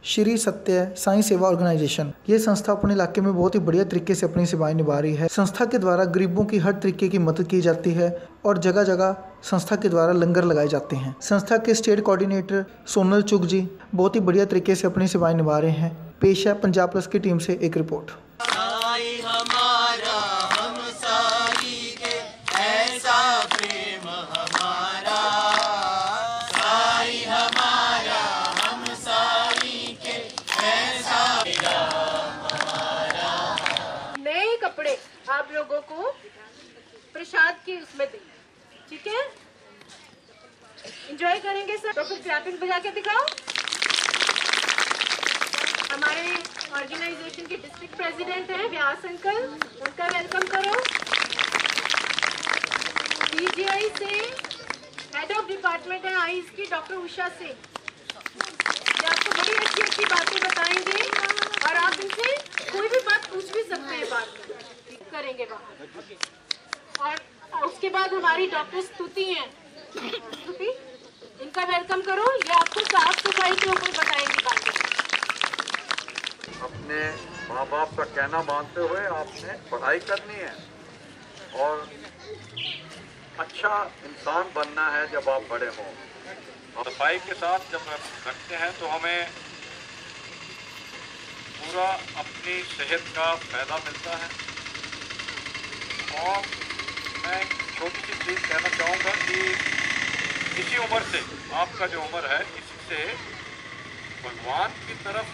श्री सत्य साई सेवा ऑर्गेनाइजेशन। ये संस्था अपने इलाके में बहुत ही बढ़िया तरीके से अपनी सेवाएं निभा रही है। संस्था के द्वारा गरीबों की हर तरीके की मदद की जाती है और जगह जगह संस्था के द्वारा लंगर लगाए जाते हैं। संस्था के स्टेट कोऑर्डिनेटर सोनल चुग जी बहुत ही बढ़िया तरीके से अपनी सेवाएं निभा रहे हैं। पेश है पंजाब प्लस की टीम से एक रिपोर्ट। आप लोगों को प्रसाद की उसमें दें, ठीक है? एंजॉय करेंगे सर। तो फिर क्लैपिंग बजा के दिखाओ। हमारे ऑर्गेनाइजेशन के डिस्ट्रिक्ट प्रेसिडेंट हैं व्यास अंकल, उनका वेलकम करो। डीजीआई से हेड ऑफ डिपार्टमेंट है आईज की डॉक्टर उषा से, ये आपको बड़ी अच्छी अच्छी बातें बताएंगे और आप इनसे कोई भी बात पूछ भी सकते हैं, बात करेंगे वहाँ। और उसके बाद हमारी डॉक्टर स्तुति हैं, स्तुति इनका वेलकम करो। ये आपको साफ सफाई के ऊपर बताएंगे बातें। अपने माँ बाप का कहना मानते हुए आपने पढ़ाई करनी है और अच्छा इंसान बनना है जब आप बड़े हों। और सफाई के साथ जब रखते हैं तो हमें पूरा अपनी सेहत का फायदा मिलता है। और मैं छोटी सी चीज़ कहना चाहूँगा कि इसी उम्र से, आपका जो उम्र है, इससे भगवान की तरफ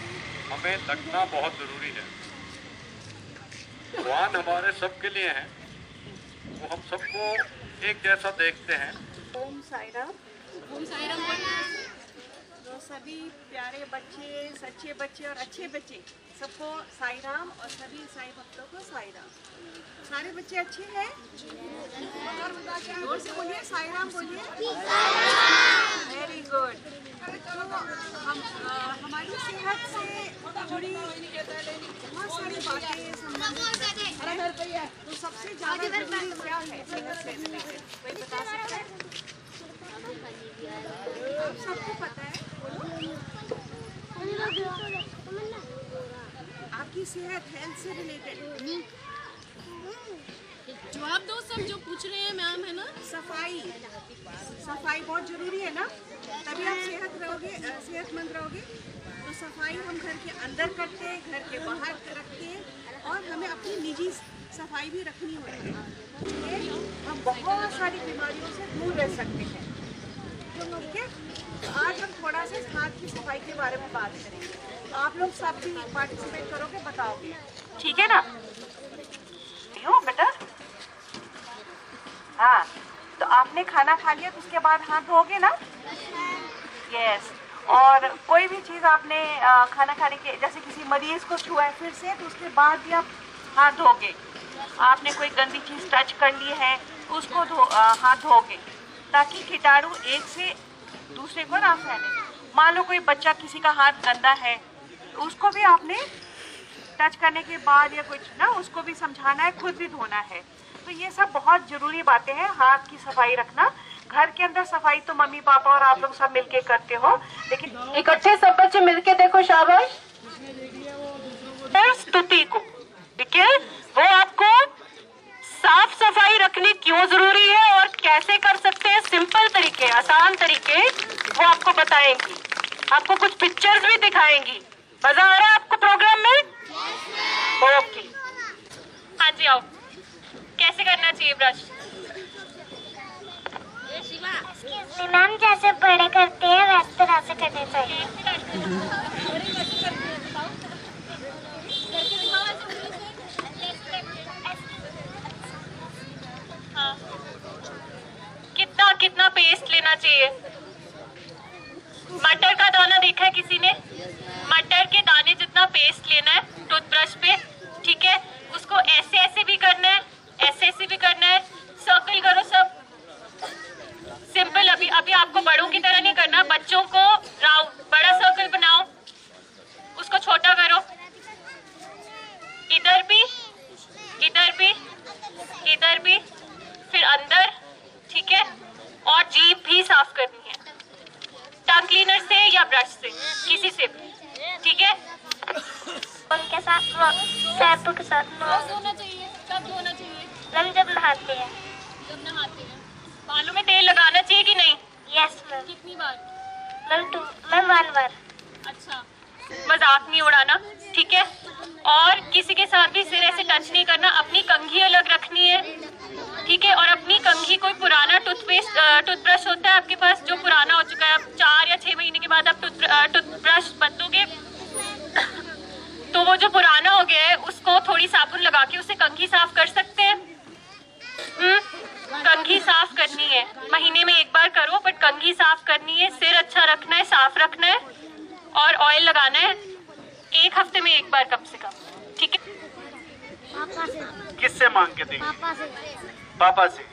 हमें लगना बहुत ज़रूरी है। भगवान हमारे सबके लिए हैं, वो हम सबको एक जैसा देखते हैं। ओम साई राम। ओम साई राम। तो सभी प्यारे बच्चे, सच्चे बच्चे और अच्छे बच्चे, सबको साई राम और सभी साई भक्तों को साई राम। सारे बच्चे अच्छे हैं? जोर से बोलिए, साई राम बोलिए। Very good. तो हम हमारी सेहत से जुड़ी बहुत सारी बातें संबंधित हैं। तो सबसे ज़्यादा जरूरी क्या है सेहत से रिलेटेड, कोई बता सकता है? आप सबको पता है? आपकी सेहत हेल्थ से रिलेटेड जवाब दो सब जो पूछ रहे हैं मैम, है ना? सफाई, सफाई बहुत जरूरी है ना, तभी आप सेहतमंद रहोगे। तो सफाई हम घर के अंदर करते हैं, घर के बाहर रखते हैं और हमें अपनी निजी सफाई भी रखनी होती है। हम बहुत सारी बीमारियों से दूर रह सकते हैं, ठीक है? तो आज हम थोड़ा सा हाथ की सफाई के बारे में बात करेंगे। तो आप लोग सब भी पार्टिसिपेट करोगे, बताओगे, ठीक है ना? बेटा हाँ, तो आपने खाना खा लिया तो उसके बाद हाथ धोगे ना? यस। और कोई भी चीज़ आपने खाना खाने के, जैसे किसी मरीज को छुआ है फिर से, तो उसके बाद भी आप हाथ धोगे। आपने कोई गंदी चीज़ टच कर ली है उसको हाथ धोगे, ताकि कीटाणु एक से दूसरे को ना फैले। मान लो कोई बच्चा किसी का हाथ गंदा है तो उसको भी आपने टच करने के बाद या कुछ ना, उसको भी समझाना है, खुद भी धोना है। तो ये सब बहुत जरूरी बातें हैं, हाथ की सफाई रखना। घर के अंदर सफाई तो मम्मी पापा और आप लोग सब मिलके करते हो, लेकिन इकट्ठे सब बच्चे मिलके देखो, शाबाश। स्तुति को, ठीक है, वो आपको साफ सफाई रखनी क्यों जरूरी है और कैसे कर सकते हैं, सिंपल तरीके, आसान तरीके वो आपको बताएंगी। आपको कुछ पिक्चर्स भी दिखाएंगी। मजा आ रहा है आपको प्रोग्राम में? ओके, हाँ जी आओ। कैसे करना चाहिए ब्रश? मैम जैसे बड़े करते हैं वैसे तरह से करने चाहिए। हाँ। कितना कितना पेस्ट लेना चाहिए? मटर का दाना देखा है किसी ने? मटर के दाने जितना पेस्ट लेना है टूथब्रश पे, ठीक है? उसको ऐसे ऐसे भी करना है, ऐसे ऐसे भी करना है, सर्कल करो सब। सिंपल, अभी अभी आपको बड़ों की तरह नहीं करना, बच्चों को बड़ा सर्कल बनाओ, उसको छोटा करो, इधर भी, इधर भी, इधर भी, फिर अंदर, ठीक है? और जीभ भी साफ करनी है, टंग क्लीनर से या ब्रश से, किसी से भी, ठीक है? उनके साथ सैपू के साथ रोज धोना चाहिए। कब धोना चाहिए? मैम जब नहाते हैं। जब नहाते हैं। बालों में तेल लगाना चाहिए कि नहीं? Yes ma'am. कितनी बार? मैम 1 बार। अच्छा, मजाक नहीं उड़ाना, ठीक है? और किसी के साथ भी सिर ऐसे टच नहीं करना। अपनी कंघी अलग रखनी है, ठीक है? और अपनी कंघी, कोई पुराना टूथब्रश होता है आपके पास जो पुराना हो चुका है, अब 4 या 6 महीने के बाद आप टूथब्रश बदलोगे तो वो जो पुराना हो गया है उसको थोड़ी साबुन लगा के उससे कंघी साफ कर सकते हैं। कंघी साफ करनी है, महीने में 1 बार करो, बट कंघी साफ करनी है। सिर अच्छा रखना है, साफ रखना है और ऑयल लगाना है 1 हफ्ते में 1 बार कम से कम, ठीक है? पापा से। किससे मांग के देंगे? पापा से। पापा से।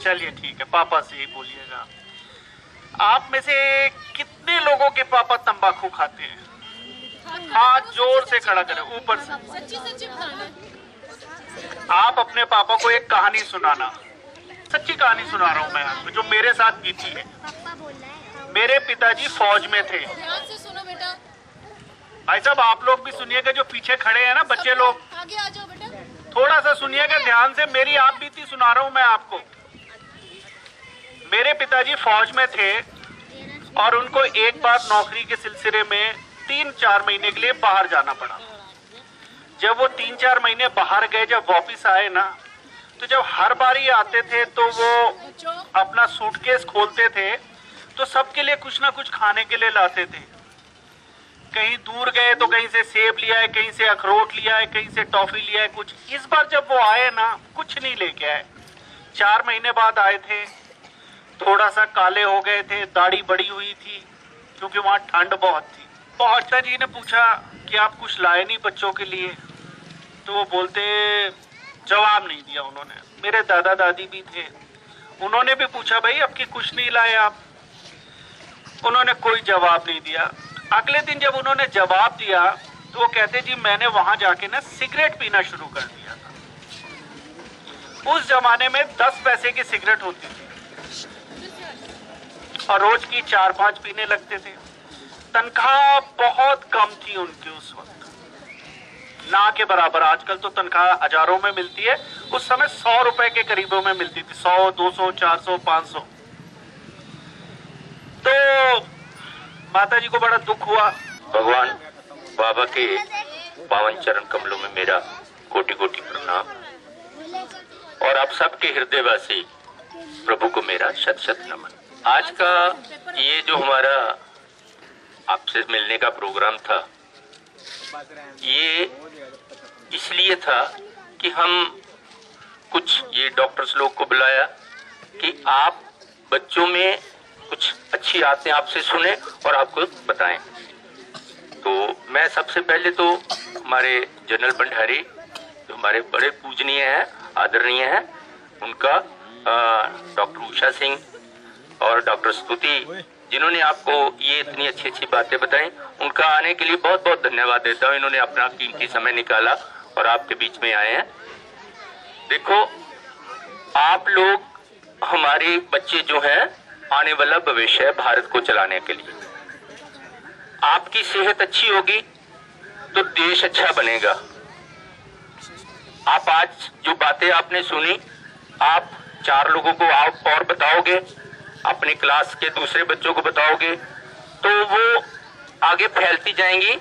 चलिए ठीक है, पापा से ही बोलिएगा। आप में से कितने लोगों के पापा तंबाकू खाते हैं? हाथ जोर से खड़ा करें, ऊपर से। सच्ची सच्ची बताना। आप अपने पापा को एक कहानी सुनाना। सच्ची कहानी सुना रहा हूँ मैं आपको, जो मेरे साथ बीती है। पापा बोल रहा है। मेरे पिताजी फौज में थे। ध्यान से सुनो बेटा। भाई साहब आप लोग भी सुनिएगा, जो पीछे खड़े हैं ना बच्चे लोग, आगे आ जाओ बेटा। थोड़ा सा सुनिएगा ध्यान से। मेरी आप बीती सुना रहा हूँ मैं आपको। मेरे पिताजी फौज में थे और उनको एक बार नौकरी के सिलसिले में 3-4 महीने के लिए बाहर जाना पड़ा। जब वो 3-4 महीने बाहर गए, जब वापिस आए ना, तो जब हर बारी आते थे तो वो अपना सूटकेस खोलते थे तो सबके लिए कुछ ना कुछ खाने के लिए लाते थे। कहीं दूर गए तो कहीं से सेब लिया है, कहीं से अखरोट लिया है, कहीं से टॉफी लिया है कुछ। इस बार जब वो आए ना, कुछ नहीं लेके आए। 4 महीने बाद आए थे, थोड़ा सा काले हो गए थे, दाढ़ी बड़ी हुई थी क्योंकि वहाँ ठंड बहुत थी। पहुंचता जी ने पूछा कि आप कुछ लाए नहीं बच्चों के लिए? तो वो बोलते, जवाब नहीं दिया उन्होंने। मेरे दादा दादी भी थे, उन्होंने भी पूछा भाई अब की कुछ नहीं लाए आप? उन्होंने कोई जवाब नहीं दिया। अगले दिन जब उन्होंने जवाब दिया तो वो कहते जी मैंने वहां जाके ना सिगरेट पीना शुरू कर दिया था। उस जमाने में 10 पैसे की सिगरेट होती थी और रोज की 4-5 पीने लगते थे। तनख्वाह बहुत कम थी उनकी उस वक्त, ना के बराबर। आजकल तो तनख्वाह हजारों में मिलती है, उस समय 100 रुपए के करीबों में मिलती थी। 100, 200, 400, 500। तो माता जी को बड़ा दुख हुआ। भगवान बाबा के पावन चरण कमलों में मेरा कोटि कोटि प्रणाम और आप सबके हृदयवासी प्रभु को मेरा शत शत नमन। आज का ये जो हमारा आपसे मिलने का प्रोग्राम था, ये इसलिए था कि हम कुछ ये डॉक्टर्स लोग को बुलाया कि आप बच्चों में कुछ अच्छी आदतें आपसे सुने और आपको बताएं। तो मैं सबसे पहले तो हमारे जनरल भंडारी जो हमारे बड़े पूजनीय हैं, आदरणीय हैं, उनका डॉक्टर उषा सिंह और डॉक्टर स्तुति, जिन्होंने आपको ये इतनी अच्छी अच्छी बातें बताई, उनका आने के लिए बहुत बहुत धन्यवाद देता हूँ। इन्होंने अपना कीमती समय निकाला और आपके बीच में आए हैं। देखो, आप लोग हमारे बच्चे जो हैं, आने वाला भविष्य है भारत को चलाने के लिए। आपकी सेहत अच्छी होगी तो देश अच्छा बनेगा। आप आज जो बातें आपने सुनी, आप 4 लोगों को आप और बताओगे, अपने क्लास के दूसरे बच्चों को बताओगे, तो वो आगे फैलती जाएंगी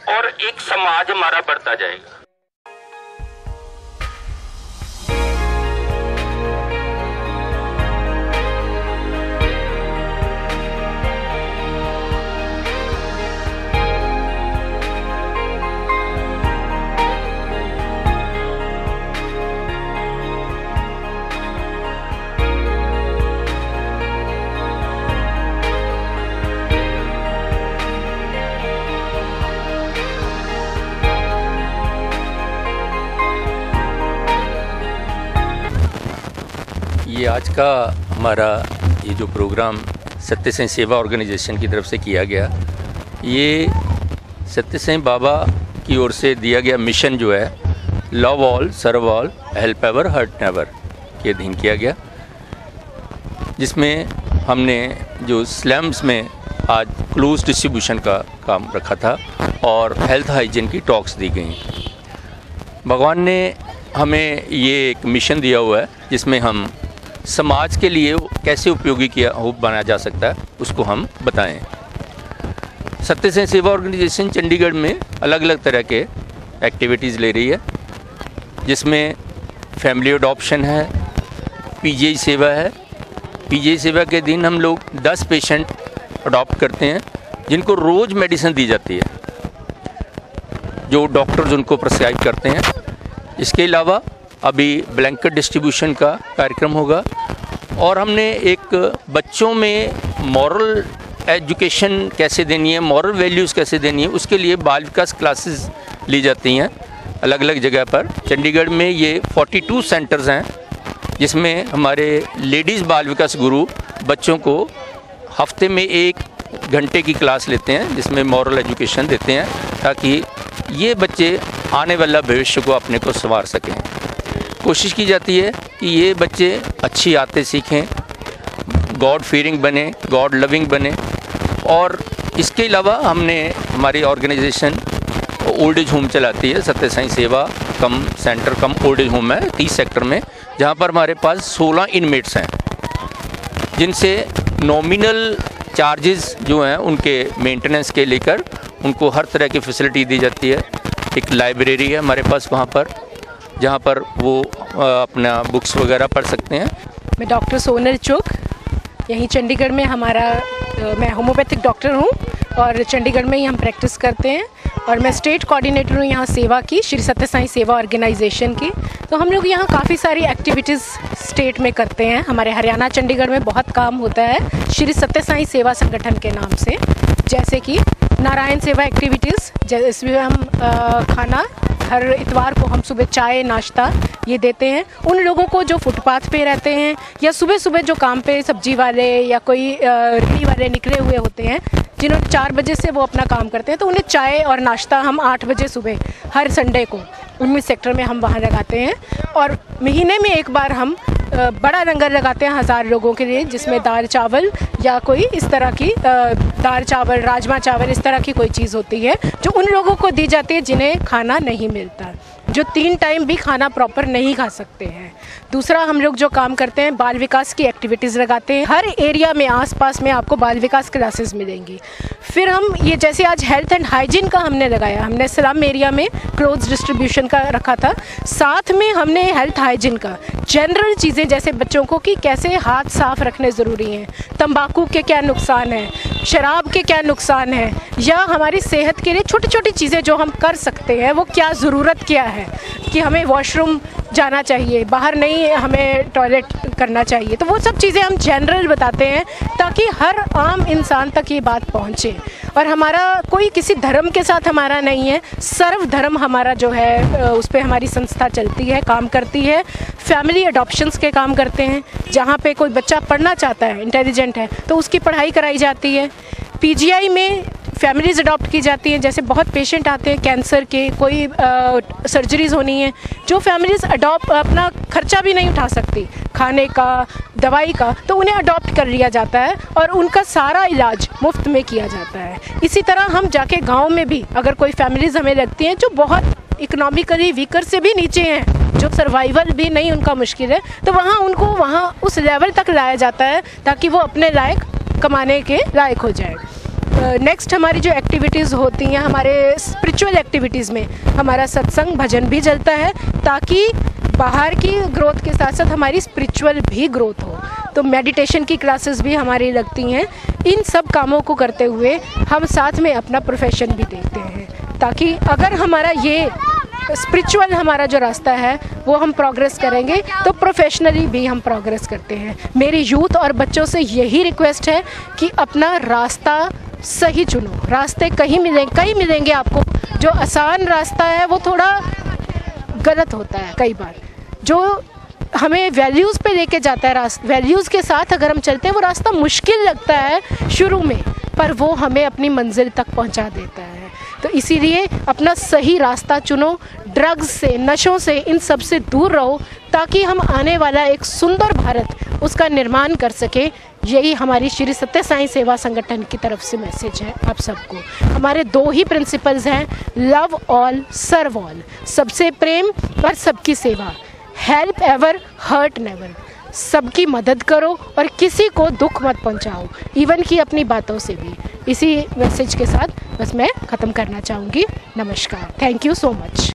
और एक समाज हमारा बढ़ता जाएगा। ये आज का हमारा ये जो प्रोग्राम सत्य साईं सेवा ऑर्गेनाइजेशन की तरफ से किया गया, ये सत्य साईं बाबा की ओर से दिया गया मिशन जो है, love all, serve all, help ever, hurt never, के अधीन किया गया, जिसमें हमने जो स्लम्स में आज क्लोज डिस्ट्रीब्यूशन का काम रखा था और हेल्थ हाइजीन की टॉक्स दी गई। भगवान ने हमें ये एक मिशन दिया हुआ है जिसमें हम समाज के लिए कैसे उपयोगी बनाया जा सकता है उसको हम बताएं। सत्य साईं सेवा ऑर्गेनाइजेशन चंडीगढ़ में अलग अलग तरह के एक्टिविटीज़ ले रही है, जिसमें फैमिली अडॉप्शन है, पीजीआई सेवा है। पीजीआई सेवा के दिन हम लोग 10 पेशेंट अडॉप्ट करते हैं जिनको रोज़ मेडिसिन दी जाती है, जो डॉक्टर्स उनको प्रिस्क्राइब करते हैं। इसके अलावा अभी ब्लैंकेट डिस्ट्रीब्यूशन का कार्यक्रम होगा और हमने एक बच्चों में मॉरल एजुकेशन कैसे देनी है, मॉरल वैल्यूज़ कैसे देनी है, उसके लिए बाल विकास क्लासेस ली जाती हैं अलग अलग जगह पर। चंडीगढ़ में ये 42 सेंटर्स हैं जिसमें हमारे लेडीज़ बाल विकास गुरु बच्चों को हफ्ते में 1 घंटे की क्लास लेते हैं जिसमें मॉरल एजुकेशन देते हैं ताकि ये बच्चे आने वाला भविष्य को अपने को संवार सकें। कोशिश की जाती है कि ये बच्चे अच्छी आदतें सीखें, गॉड फीयरिंग बने, गॉड लविंग बने। और इसके अलावा हमने हमारी ऑर्गेनाइजेशन ओल्ड एज होम चलाती है, सत्य साईं सेवा कम सेंटर कम ओल्ड एज होम है 30 सेक्टर में, जहाँ पर हमारे पास 16 इनमेट्स हैं जिनसे नॉमिनल चार्जेस जो हैं उनके मेंटेनेंस के लेकर उनको हर तरह की फैसिलिटी दी जाती है। एक लाइब्रेरी है हमारे पास वहाँ पर, जहाँ पर वो अपना बुक्स वगैरह पढ़ सकते हैं। मैं डॉक्टर सोनल चुग, यहीं चंडीगढ़ में मैं होम्योपैथिक डॉक्टर हूँ और चंडीगढ़ में ही हम प्रैक्टिस करते हैं और मैं स्टेट कोऑर्डिनेटर हूँ यहाँ सेवा की, श्री सत्य साईं सेवा ऑर्गेनाइजेशन की। तो हम लोग यहाँ काफ़ी सारी एक्टिविटीज़ स्टेट में करते हैं। हमारे हरियाणा चंडीगढ़ में बहुत काम होता है श्री सत्य साईं सेवा संगठन के नाम से, जैसे कि नारायण सेवा एक्टिविटीज़, जिसमें हम खाना हर इतवार को हम सुबह चाय नाश्ता ये देते हैं उन लोगों को जो फुटपाथ पे रहते हैं या सुबह सुबह जो काम पे सब्जी वाले या कोई रेहड़ी वाले निकले हुए होते हैं, जिन्होंने 4 बजे से वो अपना काम करते हैं, तो उन्हें चाय और नाश्ता हम 8 बजे सुबह हर संडे को 19 सेक्टर में हम वहाँ लगाते हैं। और महीने में एक बार हम बड़ा लंगर लगाते हैं 1000 लोगों के लिए, जिसमें दाल चावल या कोई इस तरह की दाल चावल राजमा चावल इस तरह की कोई चीज़ होती है जो उन लोगों को दी जाती है जिन्हें खाना नहीं मिलता, जो 3 टाइम भी खाना प्रॉपर नहीं खा सकते हैं। दूसरा हम लोग जो काम करते हैं बाल विकास की एक्टिविटीज़ लगाते हैं। हर एरिया में आसपास में आपको बाल विकास क्लासेस मिलेंगी। फिर हम ये जैसे आज हेल्थ एंड हाइजीन का हमने लगाया, हमने स्लम एरिया में क्लोथ्स डिस्ट्रीब्यूशन का रखा था, साथ में हमने हेल्थ हाइजीन का जनरल चीज़ें जैसे बच्चों को कि कैसे हाथ साफ रखने ज़रूरी हैं, तंबाकू के क्या नुकसान हैं, शराब के क्या नुकसान हैं, या हमारी सेहत के लिए छोटी छोटी चीज़ें जो हम कर सकते हैं वो क्या ज़रूरत क्या है, कि हमें वॉशरूम जाना चाहिए, बाहर नहीं हमें टॉयलेट करना चाहिए। तो वो सब चीज़ें हम जनरल बताते हैं ताकि हर आम इंसान तक ये बात पहुँचे। और हमारा कोई किसी धर्म के साथ हमारा नहीं है, सर्व धर्म हमारा जो है उस पर हमारी संस्था चलती है, काम करती है। फैमिली अडॉप्शंस के काम करते हैं, जहाँ पे कोई बच्चा पढ़ना चाहता है, इंटेलिजेंट है, तो उसकी पढ़ाई कराई जाती है। पीजीआई में फैमिलीज़ अडॉप्ट की जाती हैं, जैसे बहुत पेशेंट आते हैं कैंसर के, कोई सर्जरीज़ होनी है, जो फैमिलीज़ अपना खर्चा भी नहीं उठा सकती खाने का दवाई का, तो उन्हें अडॉप्ट कर लिया जाता है और उनका सारा इलाज मुफ्त में किया जाता है। इसी तरह हम जाके गांव में भी अगर कोई फैमिलीज़ हमें लगती हैं जो बहुत इकोनॉमिकली वीकर से भी नीचे हैं, जो सर्वाइवल भी नहीं उनका मुश्किल है, तो वहाँ उनको वहाँ उस लेवल तक लाया जाता है ताकि वो अपने लायक कमाने के लायक हो जाए। नेक्स्ट हमारी जो एक्टिविटीज़ होती हैं, हमारे स्पिरिचुअल एक्टिविटीज़ में हमारा सत्संग भजन भी चलता है ताकि बाहर की ग्रोथ के साथ साथ हमारी स्पिरिचुअल भी ग्रोथ हो। तो मेडिटेशन की क्लासेस भी हमारी लगती हैं। इन सब कामों को करते हुए हम साथ में अपना प्रोफेशन भी देखते हैं ताकि अगर हमारा ये स्पिरिचुअल हमारा जो रास्ता है वो हम प्रोग्रेस करेंगे तो प्रोफेशनली भी हम प्रोग्रेस करते हैं। मेरी यूथ और बच्चों से यही रिक्वेस्ट है कि अपना रास्ता सही चुनो। रास्ते कई मिलेंगे आपको। जो आसान रास्ता है वो थोड़ा गलत होता है कई बार, जो हमें वैल्यूज़ पे लेके जाता है, वैल्यूज़ के साथ अगर हम चलते हैं वो रास्ता मुश्किल लगता है शुरू में, पर वो हमें अपनी मंजिल तक पहुंचा देता है। तो इसीलिए अपना सही रास्ता चुनो, ड्रग्स से, नशों से, इन सब से दूर रहो ताकि हम आने वाला एक सुंदर भारत उसका निर्माण कर सकें। यही हमारी श्री सत्य साईं सेवा संगठन की तरफ से मैसेज है आप सबको। हमारे 2 ही प्रिंसिपल्स हैं, लव ऑल सर्व ऑल, सबसे प्रेम और सबकी सेवा, हेल्प एवर हर्ट नेवर, सबकी मदद करो और किसी को दुख मत पहुंचाओ, इवन कि अपनी बातों से भी। इसी मैसेज के साथ बस मैं ख़त्म करना चाहूँगी। नमस्कार, थैंक यू सो मच।